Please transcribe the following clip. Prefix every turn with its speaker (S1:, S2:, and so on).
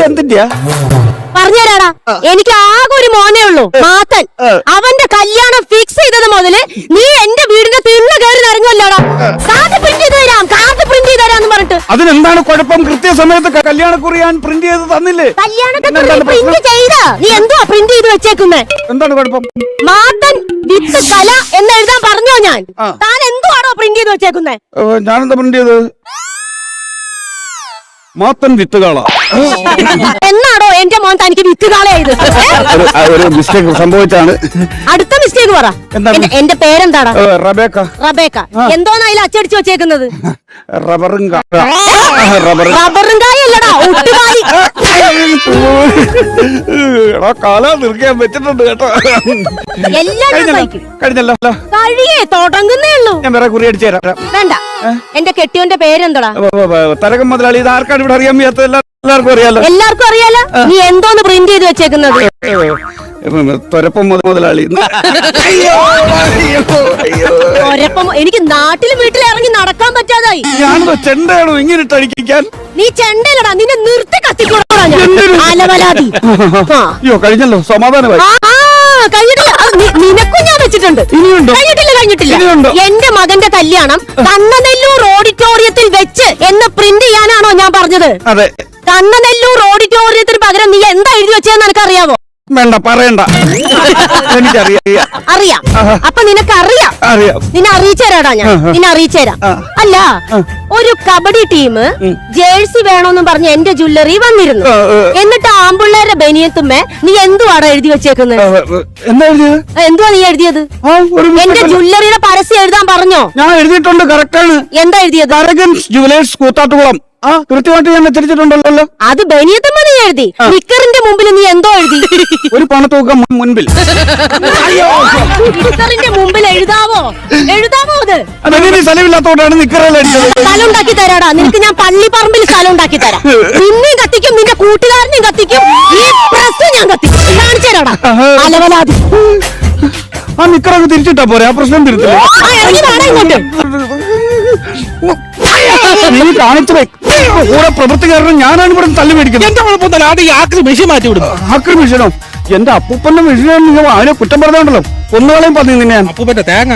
S1: എന്തിന്റെയാ
S2: പറഞ്ഞുതരാടാ. എനിക്ക് ആകെ ഒരു മോനേ ഉള്ളൂ, മാത്തൻ. അവന്റെ കല്യാണം ഫിക്സ് ചെയ്തത് മുതല് നീ എന്റെ വീടിന്റെ തിണ്ണ കയറി ഇറങ്ങുമല്ലോടാ. കാർഡ് പ്രിന്റ് ചെയ്ത് തരാം, കാർഡ് പ്രിന്റ് ചെയ്ത് തരാന്ന് പറഞ്ഞിട്ട്.
S1: അതിനെന്താണ് കുഴപ്പം? കൃത്യസമയത്ത് കല്യാണക്കുറി ഞാൻ പ്രിന്റ് ചെയ്ത് തന്നില്ലേ?
S2: കല്യാണക്കുറി പ്രിന്റ് ചെയ്താ നീ എന്തുവാ പ്രിന്റ് ചെയ്ത് വെച്ചേക്കുന്നേ?
S1: എന്താണ് കുഴപ്പം?
S2: മാത്തൻ വിത്ത് കല എന്ന് എഴുതാൻ പറഞ്ഞോ ഞാൻ? താൻ എന്തുവാണോ പ്രിന്റ് ചെയ്ത് വെച്ചേക്കുന്നേ?
S1: ഞാനെന്താ പ്രിന്റ് ചെയ്തത്? മാത്തൻ വിത്തുകാള
S2: എന്നാടോ എന്റെ മോൻ തനിക്ക് വിത്തുകാളയായത്?
S1: ഒരു മിസ്റ്റേക്ക് സംഭവിച്ചാണ്.
S2: അടുത്ത മിസ്റ്റേക്ക് പറ. എന്റെ പേരെന്താടാ?
S1: റബേക്ക.
S2: റബേക്ക. എന്തോന്ന് അതിൽ അച്ചടിച്ചു വെച്ചേക്കുന്നത്?
S1: റബറുങ്കായല്ലടാ, ഒട്ടുകായി. കാല നിർക്കാൻ വെച്ചിട്ടുണ്ട് കേട്ടോ. കഴിഞ്ഞല്ലോ. കഴിയേ തുടങ്ങുന്നേ ഉള്ളൂ. ഞാൻ വേറെ കുറി അടിച്ചു തരാം.
S2: വേണ്ട. എന്റെ കെട്ടിയോന്റെ പേരെന്താടാ?
S1: തരകം മുതലാളി. ഇത് ആർക്കാണ് ഇവിടെ അറിയാൻ വയ്യാത്ത? എല്ലാവർക്കും അറിയാലോ.
S2: എല്ലാവർക്കും അറിയാലോ. നീ എന്തോന്ന് പ്രിന്റ് ചെയ്ത് വെച്ചേക്കുന്നത്?
S1: തൊരപ്പം മുതലാളി.
S2: എനിക്ക് നാട്ടിലും വീട്ടിലും ഇറങ്ങി നടക്കാൻ പറ്റാതായി.
S1: ഞാനോ ചെണ്ടയാണോ ഇങ്ങനെ ഇട്ടടിക്കാൻ?
S2: നീ ചെണ്ടല്ലടാ, നിന്നെ നിർത്തി കത്തിക്കോടാ ഞാൻ. അലവലാതി.
S1: അയ്യോ കഴിഞ്ഞല്ലോ, സമാധാനമായി.
S2: കഴിഞ്ഞിട്ടില്ല. നിനക്കും ഞാൻ വെച്ചിട്ടുണ്ട്. കഴിഞ്ഞിട്ടില്ല. എന്റെ മകന്റെ കല്യാണം കണ്ണനെല്ലൂർ ഓഡിറ്റോറിയത്തിൽ വെച്ച് എന്ന് പ്രിന്റ് ചെയ്യാനാണോ ഞാൻ പറഞ്ഞത്?
S1: അതെ.
S2: കണ്ണനെല്ലൂർ ഓഡിറ്റോറിയത്തിന് പകരം നീ എന്താ എഴുതി വെച്ചതെന്ന് എനിക്കറിയാവോ?
S1: വേണ്ട പറയണ്ട, എനിക്കറിയാം.
S2: അറിയാം. അപ്പൊ നിനക്ക് അറിയാം. നിന്നെ അറിയിച്ചേരാടാ ഞാൻ. നിന്നെ അറിയിച്ചേരാം. അല്ല, ഒരു കബഡി ടീം ജേഴ്സി വേണോന്നും പറഞ്ഞ് എന്റെ ജ്വല്ലറി വന്നിരുന്നു. എന്നിട്ട് ആമ്പിള്ളേരുടെ ബനിയത്തുമ്മേ നീ എന്തുവാടാ എഴുതി വെച്ചേക്കുന്നത്? എന്തുവാ നീ എഴുതിയത്? എന്റെ ജ്വല്ലറിയുടെ പരസ്യം എഴുതാൻ പറഞ്ഞോ?
S1: ഞാൻ എഴുതിയിട്ടുണ്ട്. കറക്റ്റാണ്.
S2: എന്താ എഴുതിയത്?
S1: ജുവലേഴ്സ് കൂത്താട്ടുകുളം. കൃത്യമായിട്ട് ഞാൻ വെച്ചിട്ടുണ്ടല്ലോ.
S2: അത് ബനിയത്തുമ്മ നീ എഴുതി. നിക്കറിന്റെ മുമ്പിൽ നീ എന്തോ എഴുതി?
S1: ഒരു പണത്തൂക്ക മുൻപിൽ.
S2: നിക്കറിന്റെ മുമ്പിൽ എഴുതാവോ? അത്
S1: സ്ഥലമില്ലാത്തോണ്ടാണ് നിക്കറെല്ലാം അടിച്ചത്.
S2: സ്ഥലം ഉണ്ടാക്കി തരാടാ നിനക്ക്. ഞാൻ പള്ളിപ്പറമ്പിൽ സ്ഥലം ഉണ്ടാക്കി തരാം. നിന്നെയും കത്തിക്കും, നിന്റെ കൂട്ടുകാരനെയും കത്തിക്കും, ഈ പ്രസ് ഞാൻ കത്തിക്കും. കാണിച്ചു തരാടാ അലവലാതി.
S1: ആ നിക്കറൊക്കെ തിരിച്ചിട്ടാ പോരെ, ആ പ്രശ്നം തിരുത്തില്ല.
S2: ഇങ്ങോട്ട്
S1: നീ കാണിച്ചേ കൂടെ പ്രവൃത്തിക്കാരനും ഞാനാണ് ഇവിടെ തല്ലു മേടിക്കുന്നത്.
S3: എന്റെ കുഴപ്പമൊന്നുമല്ല. അത് ഈ ആക്രി മെഷീൻ മാറ്റി വിടും.
S1: ആക്രി മെഷീനോ? എന്റെ അപ്പൂപ്പന്റെ മെഷീനാണ്. നിങ്ങൾ അതിനെ കുറ്റം പറഞ്ഞുണ്ടല്ലോ. ഒന്നുകളെയും പറഞ്ഞു നിന്നെ.
S3: അപ്പൂപ്പന്റെ തേങ്ങ